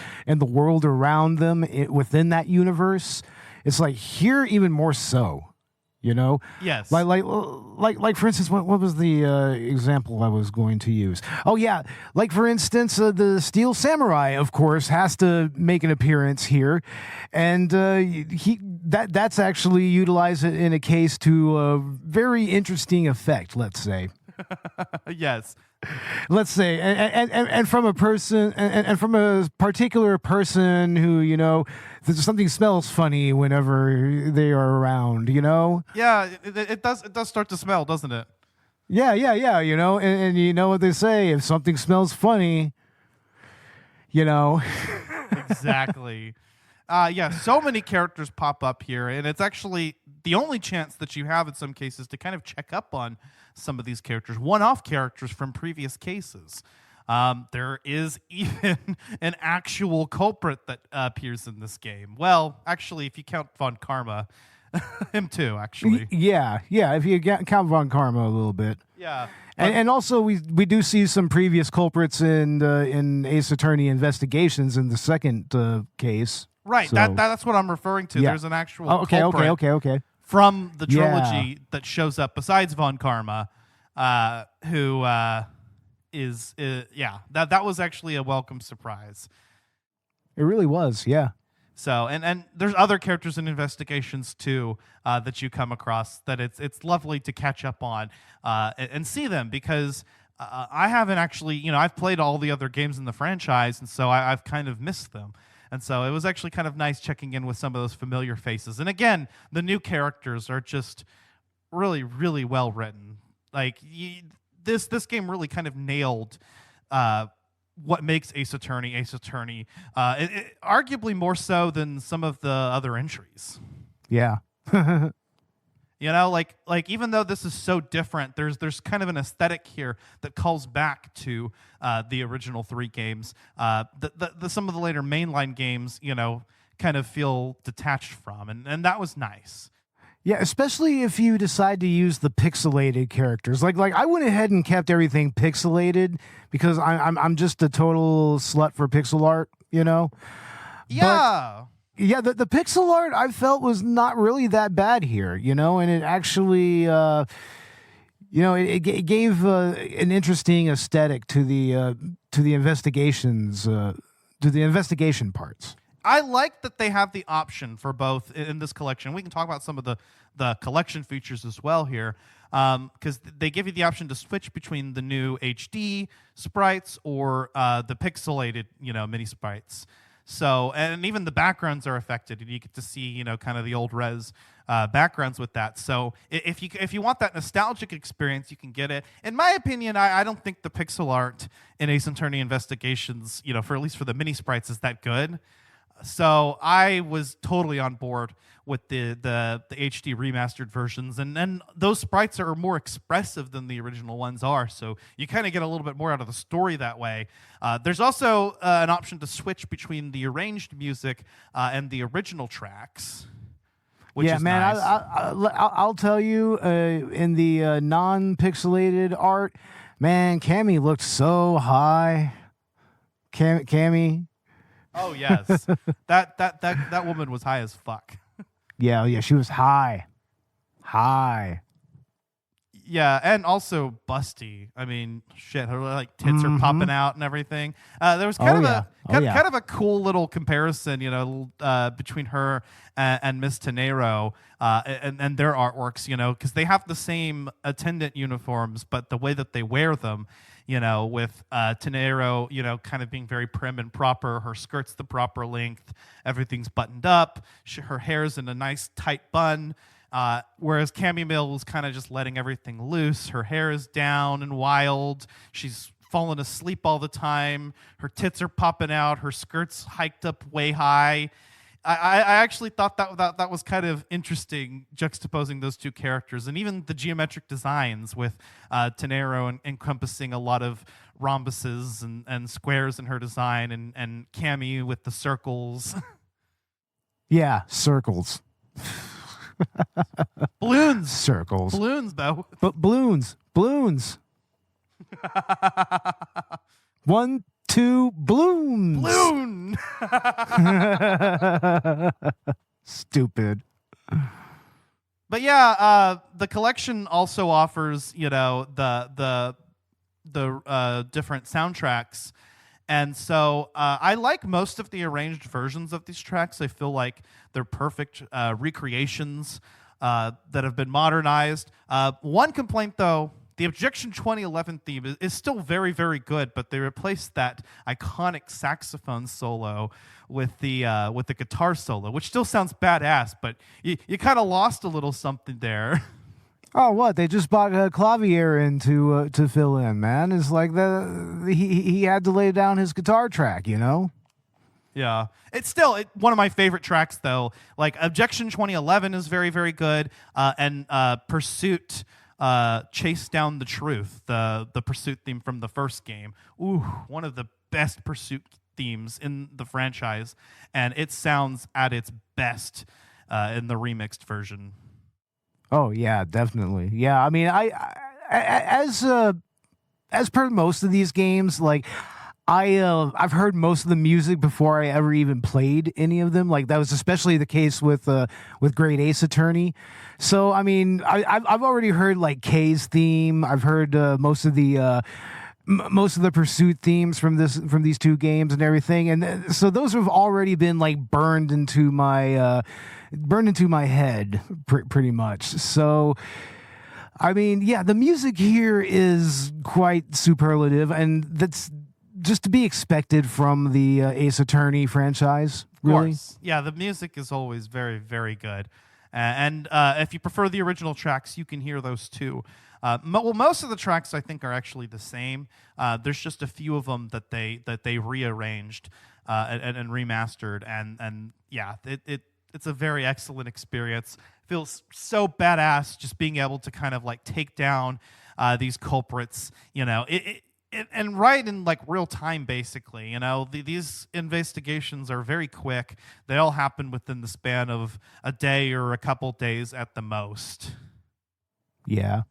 world around them within that universe. It's like here even more so. Yes. Like for instance, what was the example I was going to use? Oh yeah, like for instance, the Steel Samurai, of course, has to make an appearance here, and that's actually utilized in a case to a very interesting effect. Let's say. Yes. Let's say, and from a person, and from a particular person who something smells funny whenever they are around. Yeah, it does start to smell, doesn't it? Yeah. And you know what they say: if something smells funny, Exactly. Yeah, so many characters pop up here, and it's actually the only chance that you have in some cases to kind of check up on some of these characters, one-off characters from previous cases. There is even an actual culprit that appears in this game. Well, actually, if you count Von Karma, him too, actually. Yeah. If you count Von Karma a little bit. Yeah. And also we do see some previous culprits in Ace Attorney investigations in the second case. Right. So, That's what I'm referring to. Yeah. There's an actual culprit okay. from the trilogy that shows up besides Von Karma, who is that was actually a welcome surprise. It really was, yeah. So and there's other characters in investigations too that you come across that it's lovely to catch up on and see them, because I haven't actually, I've played all the other games in the franchise, and so I've kind of missed them. And so it was actually kind of nice checking in with some of those familiar faces. And again, the new characters are just really, really well written. Like this game really kind of nailed what makes Ace Attorney Ace Attorney, arguably more so than some of the other entries. Yeah. Like even though this is so different, there's kind of an aesthetic here that calls back to the original 3 games. Some of the later mainline games, kind of feel detached from, and that was nice. Yeah, especially if you decide to use the pixelated characters. Like I went ahead and kept everything pixelated because I'm just a total slut for pixel art, Yeah. But, yeah, the pixel art I felt was not really that bad here, and it actually, it gave an interesting aesthetic to the investigations, to the investigation parts. I like that they have the option for both in this collection. We can talk about some of the collection features as well here, because they give you the option to switch between the new HD sprites or the pixelated, mini sprites. So, and even the backgrounds are affected, and you get to see, kind of the old res backgrounds with that. So, if you want that nostalgic experience, you can get it. In my opinion, I don't think the pixel art in Ace Attorney Investigations, for at least for the mini sprites, is that good. So I was totally on board with the HD remastered versions, and those sprites are more expressive than the original ones are, so you kind of get a little bit more out of the story that way. There's also an option to switch between the arranged music and the original tracks, which is man, nice. I'll tell you, in the non-pixelated art, man, Cammy looked so high. Cammy. Oh yes, that woman was high as fuck. Yeah, she was high. Yeah, and also busty. I mean, shit, her tits are popping out and everything. There was kind of a cool little comparison, between her and Miss Tenero and their artworks, because they have the same attendant uniforms, but the way that they wear them, with Tenero, kind of being very prim and proper, her skirt's the proper length, everything's buttoned up, her hair's in a nice tight bun. Whereas Cammy Mill's kind of just letting everything loose. Her hair is down and wild. She's falling asleep all the time. Her tits are popping out. Her skirt's hiked up way high. I actually thought that was kind of interesting, juxtaposing those two characters, and even the geometric designs with Tenero encompassing a lot of rhombuses and squares in her design, and Cammy with the circles. Yeah, circles. Balloons. Circles. Balloons, though. But balloons. 1, 2, balloons. Balloon. Stupid. But yeah, the collection also offers, the different soundtracks. And so I like most of the arranged versions of these tracks. I feel like they're perfect recreations that have been modernized. One complaint, though, the Objection 2011 theme is still very, very good, but they replaced that iconic saxophone solo with the guitar solo, which still sounds badass, but you kind of lost a little something there. Oh, what? They just bought a clavier in to fill in, man. It's like he had to lay down his guitar track, Yeah. It's still one of my favorite tracks, though. Like, Objection 2011 is very, very good, and Pursuit, Chase Down the Truth, the Pursuit theme from the first game. Ooh, one of the best Pursuit themes in the franchise, and it sounds at its best in the remixed version. Oh yeah, definitely. Yeah, I mean, as per most of these games, like I've heard most of the music before I ever even played any of them. Like that was especially the case with Great Ace Attorney. So I mean, I've already heard like Kay's theme. I've heard most of the pursuit themes from these two games and everything, and so those have already been like burned into my head pretty much. So I mean, yeah, the music here is quite superlative, and that's just to be expected from the Ace Attorney franchise, really. Of course. Yeah, the music is always very, very good. And if you prefer the original tracks, you can hear those too. Well, most of the tracks I think are actually the same. There's just a few of them that they rearranged and remastered, and yeah, it's a very excellent experience. Feels so badass just being able to kind of like take down these culprits, you know. And right in like real time, basically, you know, these investigations are very quick. They all happen within the span of a day or a couple days at the most. Yeah.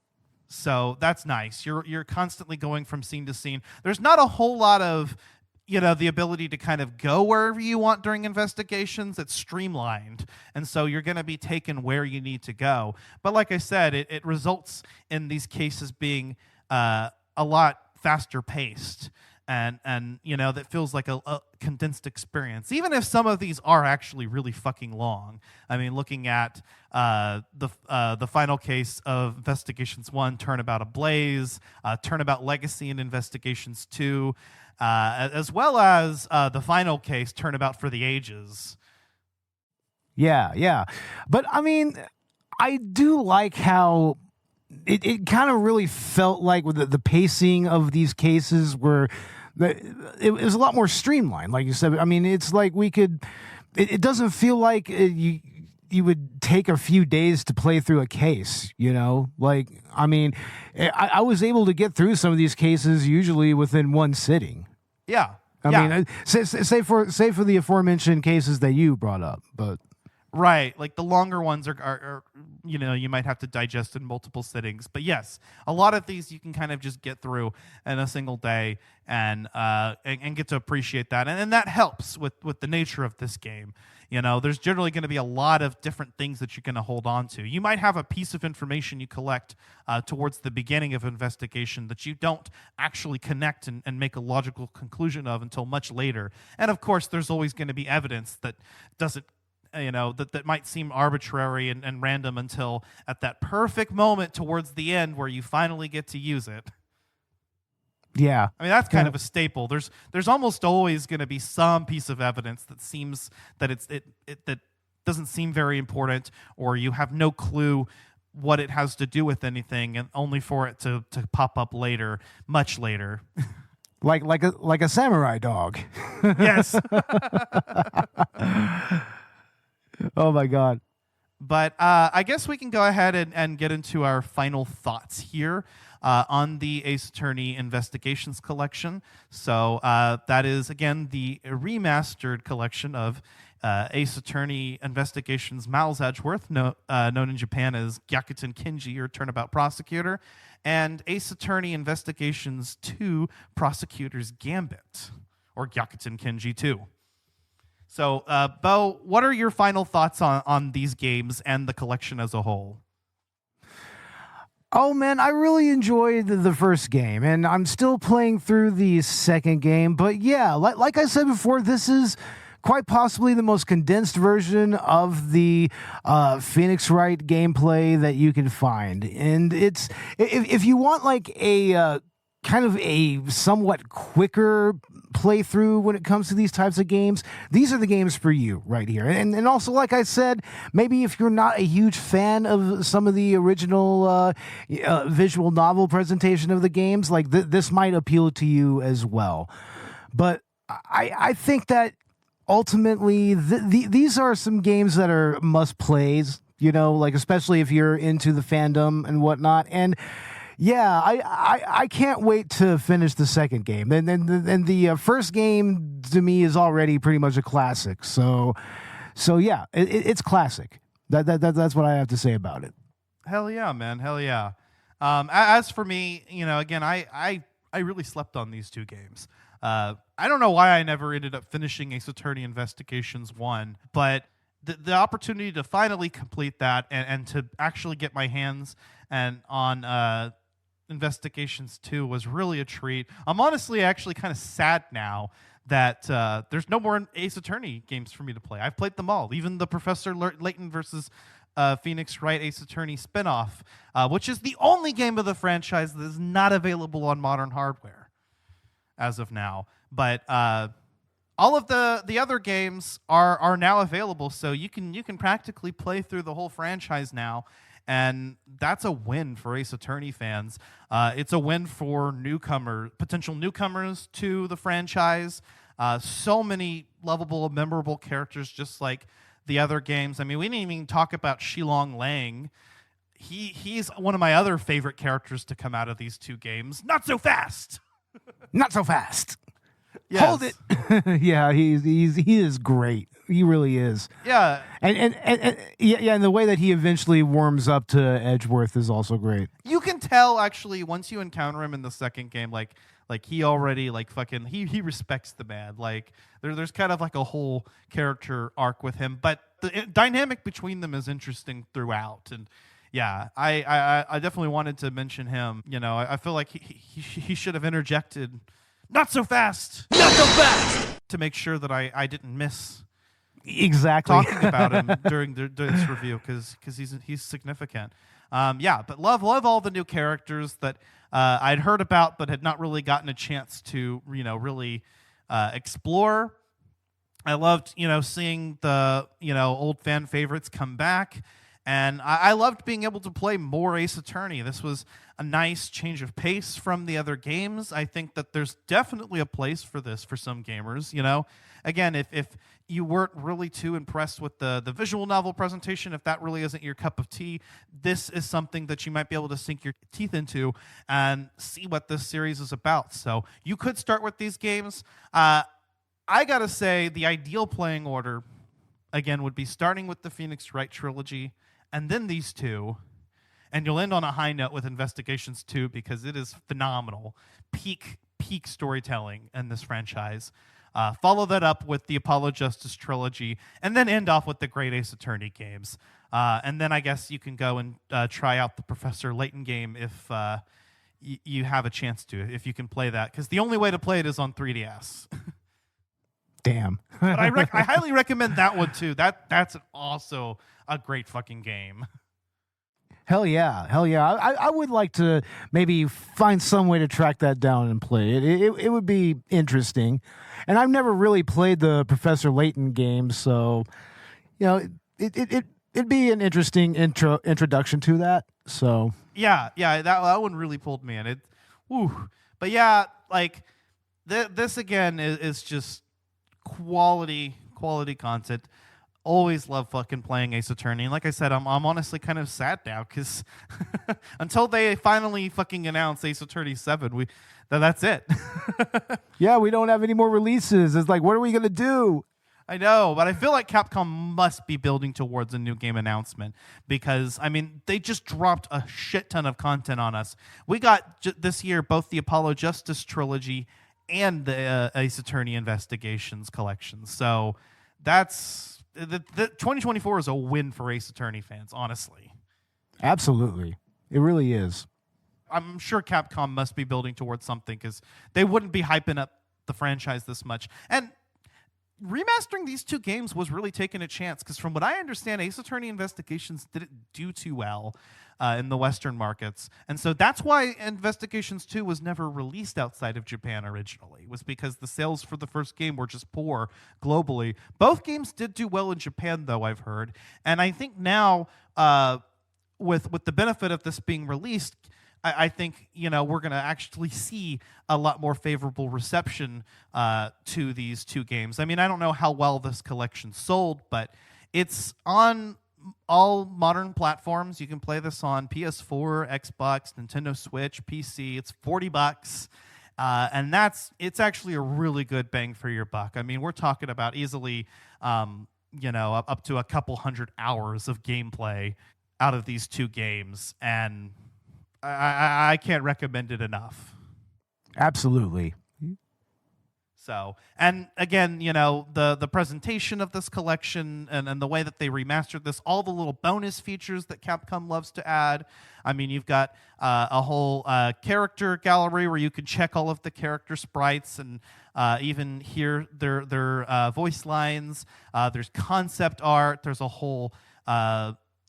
So that's nice. You're constantly going from scene to scene. There's not a whole lot of, you know, the ability to kind of go wherever you want during investigations. It's streamlined, and so you're going to be taken where you need to go. But like I said, it results in these cases being a lot faster paced, and you know, that feels like a condensed experience, even if some of these are actually really fucking long. I mean, looking at the final case of Investigations 1, Turnabout Ablaze, Turnabout Legacy and Investigations 2, as well as the final case, Turnabout for the Ages. Yeah. But I mean, I do like how it kind of really felt like with the pacing of these cases were, it was a lot more streamlined, like you said. I mean, it's like it doesn't feel like you would take a few days to play through a case, you know? Like, I mean, I was able to get through some of these cases usually within one sitting. Yeah. I mean, say for the aforementioned cases that you brought up, but right, like the longer ones are, you know, you might have to digest in multiple sittings. But yes, a lot of these you can kind of just get through in a single day and get to appreciate that, and that helps with the nature of this game. You know, there's generally going to be a lot of different things that you're going to hold on to. You might have a piece of information you collect towards the beginning of an investigation that you don't actually connect and make a logical conclusion of until much later. And of course, there's always going to be evidence that doesn't, you know, that might seem arbitrary and random until at that perfect moment towards the end where you finally get to use it. Yeah. I mean, that's kind of a staple. There's almost always going to be some piece of evidence that seems that that doesn't seem very important, or you have no clue what it has to do with anything, and only for it to pop up later, much later. Like a samurai dog. Yes. Oh my God. But I guess we can go ahead and get into our final thoughts here on the Ace Attorney Investigations collection. So that is, again, the remastered collection of Ace Attorney Investigations Miles Edgeworth, known in Japan as Gyakuten Kenji or Turnabout Prosecutor, and Ace Attorney Investigations 2 Prosecutor's Gambit, or Gyakuten Kenji 2. So, Bo, what are your final thoughts on these games and the collection as a whole? Oh man, I really enjoyed the first game, and I'm still playing through the second game. But yeah, like I said before, this is quite possibly the most condensed version of the Phoenix Wright gameplay that you can find. And it's, if you want like a kind of a somewhat quicker playthrough when it comes to these types of games, these are the games for you right here. And also, like I said, maybe if you're not a huge fan of some of the original visual novel presentation of the games, like this might appeal to you as well. But I think that ultimately these are some games that are must plays, you know, like especially if you're into the fandom and whatnot. And yeah, I can't wait to finish the second game. And the first game to me is already pretty much a classic. So yeah, it's classic. That's what I have to say about it. Hell yeah, man. Hell yeah. As for me, again, I really slept on these two games. I don't know why I never ended up finishing Ace Attorney Investigations 1, but the opportunity to finally complete that and to actually get my hands on Investigations 2 was really a treat. I'm honestly actually kind of sad now that there's no more Ace Attorney games for me to play. I've played them all, even the Professor Layton versus Phoenix Wright Ace Attorney spinoff, which is the only game of the franchise that is not available on modern hardware as of now. But all of the other games are now available, so you can practically play through the whole franchise now, and that's a win for Ace Attorney fans. It's a win for potential newcomers to the franchise. So many lovable, memorable characters, just like the other games. I mean, we didn't even talk about Shilong Lang. He's one of my other favorite characters to come out of these two games. Not so fast. Not so fast. Yes. Hold it. Yeah, he is great. He really is. Yeah. And the way that he eventually warms up to Edgeworth is also great. You can tell actually once you encounter him in the second game, like he already fucking he respects the man. Like there's kind of like a whole character arc with him, but the dynamic between them is interesting throughout. And yeah, I definitely wanted to mention him. I feel like he should have interjected, not so fast, Not so fast! to make sure that I didn't miss Exactly. talking about him during this review, because he's significant. But love all the new characters that I'd heard about but had not really gotten a chance to really explore. I loved seeing the old fan favorites come back, and I loved being able to play more Ace Attorney. This was a nice change of pace from the other games. I think that there's definitely a place for this for some gamers. Again, if you weren't really too impressed with the visual novel presentation, if that really isn't your cup of tea, this is something that you might be able to sink your teeth into and see what this series is about. So you could start with these games. I gotta say, the ideal playing order, again, would be starting with the Phoenix Wright trilogy, and then these two, and you'll end on a high note with Investigations 2, because it is phenomenal. Peak storytelling in this franchise. Follow that up with the Apollo Justice trilogy, and then end off with the great Ace Attorney games. And then I guess you can go and try out the Professor Layton game if you have a chance to, if you can play that, because the only way to play it is on 3DS. Damn. But I highly recommend that one too. That's also a great fucking game. Hell yeah. I would like to maybe find some way to track that down and play it. It would be interesting. And I've never really played the Professor Layton game, so it'd be an interesting introduction to that. So Yeah, that one really pulled me in. But yeah, this again is just quality content. Always love fucking playing Ace Attorney. And like I said, I'm honestly kind of sad now, because until they finally fucking announce Ace Attorney 7, that's it. yeah, we don't have any more releases. It's like, what are we going to do? I know, but I feel like Capcom must be building towards a new game announcement, because, I mean, they just dropped a shit ton of content on us. We got this year both the Apollo Justice trilogy and the Ace Attorney Investigations collection. So that's... The 2024 is a win for Ace Attorney fans, honestly. Absolutely. It really is. I'm sure Capcom must be building towards something, because they wouldn't be hyping up the franchise this much. And remastering these two games was really taking a chance, because from what I understand, Ace Attorney Investigations didn't do too well in the Western markets. And so that's why Investigations 2 was never released outside of Japan originally, was because the sales for the first game were just poor globally. Both games did do well in Japan, though, I've heard. And I think now, with the benefit of this being released, I think we're going to actually see a lot more favorable reception to these two games. I mean, I don't know how well this collection sold, but it's on all modern platforms. You can play this on PS4, Xbox, Nintendo Switch, PC. It's $40, and it's actually a really good bang for your buck. I mean, we're talking about easily up to a couple hundred hours of gameplay out of these two games, and I can't recommend it enough. Absolutely. So, and again, the presentation of this collection and the way that they remastered this, all the little bonus features that Capcom loves to add. I mean, you've got a whole character gallery where you can check all of the character sprites and even hear their voice lines. There's concept art. There's a whole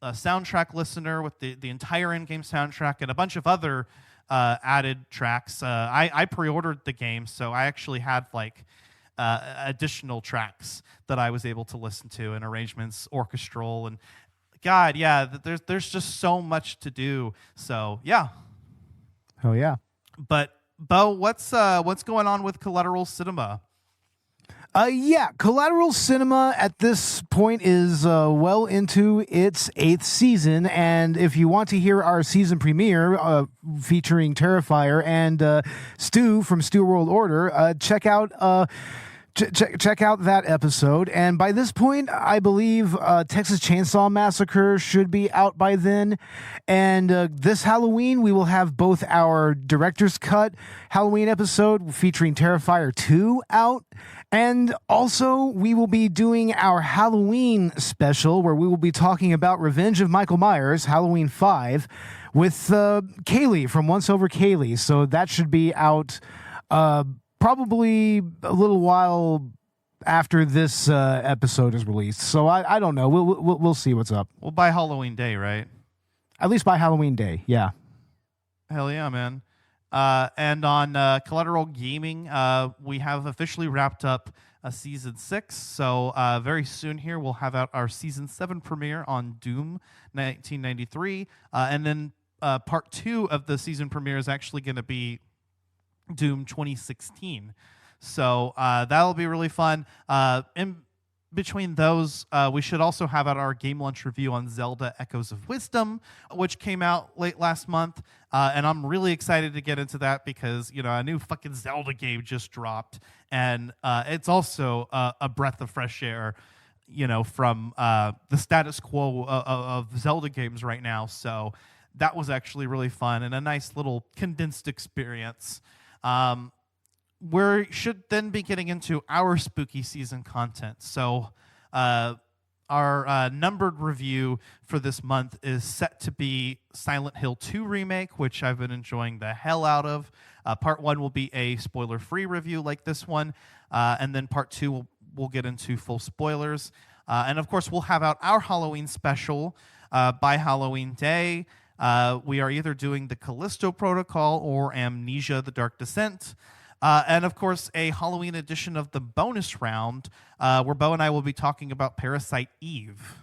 soundtrack listener with the entire in-game soundtrack and a bunch of other added tracks. I pre-ordered the game, so I actually had additional tracks that I was able to listen to, and arrangements, orchestral, and God, yeah, there's just so much to do. So yeah. Oh yeah. But Bo, what's going on with Collateral Cinema? Collateral Cinema at this point is well into its 8th season, and if you want to hear our season premiere featuring Terrifier and Stu from Stu World Order, check out check out that episode. And by this point, I believe Texas Chainsaw Massacre should be out by then. And this Halloween, we will have both our Director's Cut Halloween episode featuring Terrifier 2 out. And also, we will be doing our Halloween special where we will be talking about Revenge of Michael Myers, Halloween 5, with Kaylee from Once Over Kaylee. So that should be out probably a little while after this episode is released. So I don't know. We'll see what's up. Well, by Halloween Day, right? At least by Halloween Day, yeah. Hell yeah, man. And on Collateral Gaming, we have officially wrapped up Season 6. So very soon here, we'll have out our Season 7 premiere on Doom 1993. And then Part 2 of the season premiere is actually going to be Doom 2016. So that'll be really fun. In between those, we should also have out our game launch review on Zelda Echoes of Wisdom, which came out late last month. And I'm really excited to get into that because, a new fucking Zelda game just dropped. And it's also a breath of fresh air, from the status quo of Zelda games right now. So that was actually really fun and a nice little condensed experience. We should then be getting into our spooky season content. So our numbered review for this month is set to be Silent Hill 2 Remake, which I've been enjoying the hell out of. Part 1 will be a spoiler-free review like this one, and then Part 2 we'll get into full spoilers. And of course, we'll have out our Halloween special by Halloween Day. We are either doing the Callisto Protocol or Amnesia: The Dark Descent. And of course, a Halloween edition of the bonus round where Bo and I will be talking about Parasite Eve.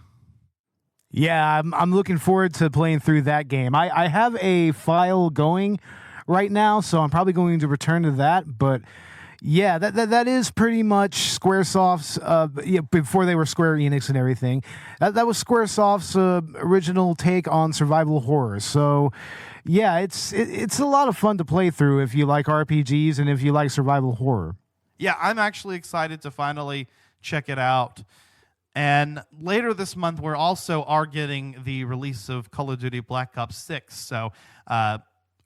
Yeah, I'm looking forward to playing through that game. I have a file going right now, so I'm probably going to return to that. But yeah, that is pretty much Squaresoft's, before they were Square Enix and everything. That was Squaresoft's original take on survival horror. So yeah, it's a lot of fun to play through if you like RPGs and if you like survival horror. Yeah, I'm actually excited to finally check it out. And later this month, we're also getting the release of Call of Duty Black Ops 6. So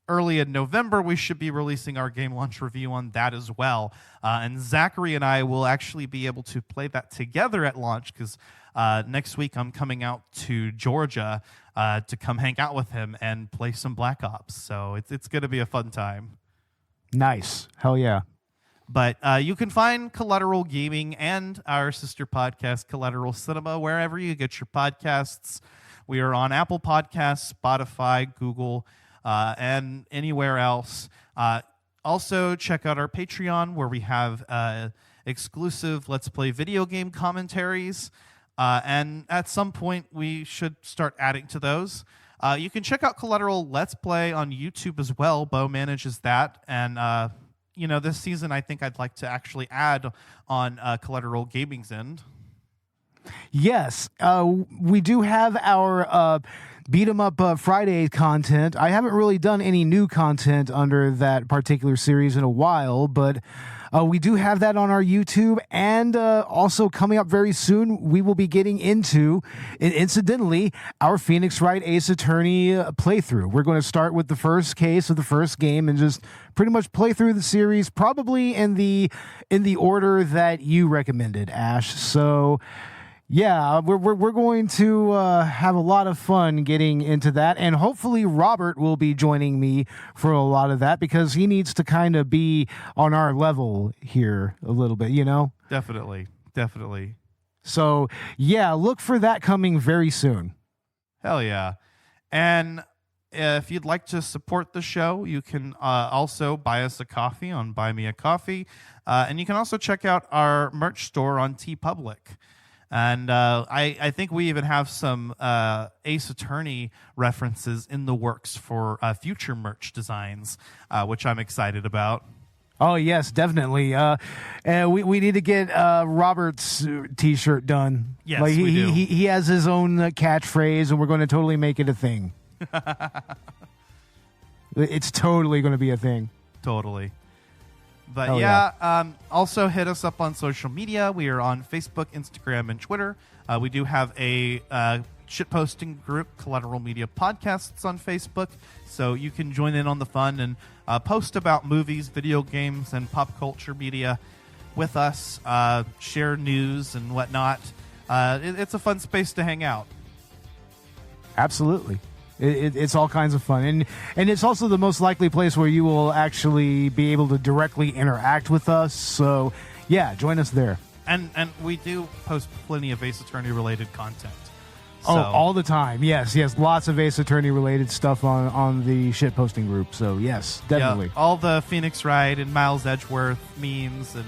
early in November, we should be releasing our game launch review on that as well. And Zachary and I will actually be able to play that together at launch because next week I'm coming out to Georgia to come hang out with him and play some Black Ops. So it's going to be a fun time. Nice. Hell yeah. But you can find Collateral Gaming and our sister podcast, Collateral Cinema, wherever you get your podcasts. We are on Apple Podcasts, Spotify, Google, and anywhere else. Also, check out our Patreon, where we have exclusive Let's Play video game commentaries. And at some point, we should start adding to those. You can check out Collateral Let's Play on YouTube as well. Bo manages that. And, this season, I think I'd like to actually add on Collateral Gaming's end. Yes, we do have our Beat 'em Up Friday content. I haven't really done any new content under that particular series in a while, but we do have that on our YouTube, and also coming up very soon, we will be getting into, incidentally, our Phoenix Wright Ace Attorney playthrough. We're going to start with the first case of the first game and just pretty much play through the series, probably in the order that you recommended, Ash. So yeah, we're going to have a lot of fun getting into that, and hopefully Robert will be joining me for a lot of that because he needs to kind of be on our level here a little bit, you know? Definitely. So yeah, look for that coming very soon. Hell yeah. And if you'd like to support the show, you can also buy us a coffee on Buy Me a Coffee, and you can also check out our merch store on TeePublic. And I think we even have some Ace Attorney references in the works for future merch designs, which I'm excited about. Oh, yes, definitely. And we need to get Robert's T-shirt done. Yes, like we do. He has his own catchphrase, and we're going to totally make it a thing. It's totally going to be a thing. Totally. But Hell also hit us up on social media. We are on Facebook, Instagram, and Twitter. We do have a shitposting group, Collateral Media Podcasts, on Facebook, so you can join in on the fun and post about movies, video games, and pop culture media with us, share news and whatnot. It's a fun space to hang out. Absolutely. It's all kinds of fun. And it's also the most likely place where you will actually be able to directly interact with us. So, yeah, join us there. And we do post plenty of Ace Attorney related content. Oh, So- all the time. Yes. Lots of Ace Attorney related stuff on the shit posting group. So, yes, definitely. Yeah, all the Phoenix Wright and Miles Edgeworth memes, and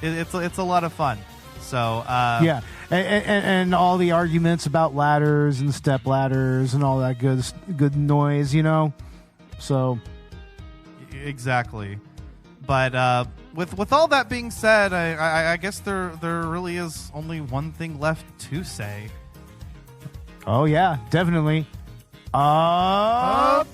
it's a lot of fun. So Yeah, and all the arguments about ladders and step ladders and all that good noise, you know. So exactly. But with all that being said, I guess there really is only one thing left to say. oh yeah, definitely. Objection!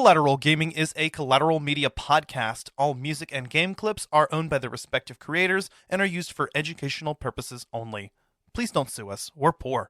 Collateral Gaming is a Collateral Media podcast. All music and game clips are owned by their respective creators and are used for educational purposes only. Please don't sue us. We're poor.